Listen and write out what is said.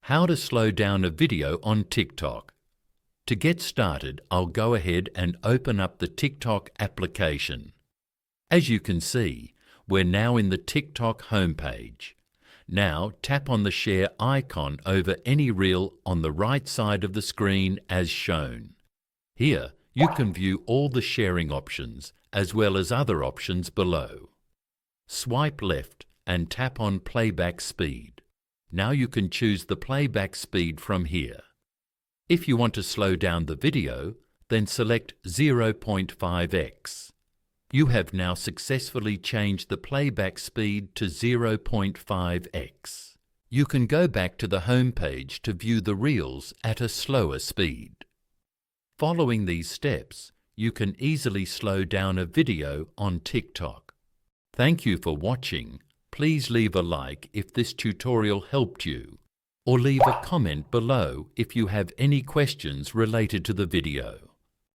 How to slow down a video on TikTok. To get started, I'll go ahead and open up the TikTok application. As you can see, we're now in the TikTok homepage. Now tap on the share icon over any reel on the right side of the screen as shown. Here, you can view all the sharing options as well as other options below. Swipe left and tap on playback speed. Now you can choose the playback speed from here. If you want to slow down the video, then select 0.5x. You have now successfully changed the playback speed to 0.5x. You can go back to the home page to view the reels at a slower speed. Following these steps, you can easily slow down a video on TikTok. Thank you for watching. Please leave a like if this tutorial helped you, or leave a comment below if you have any questions related to the video.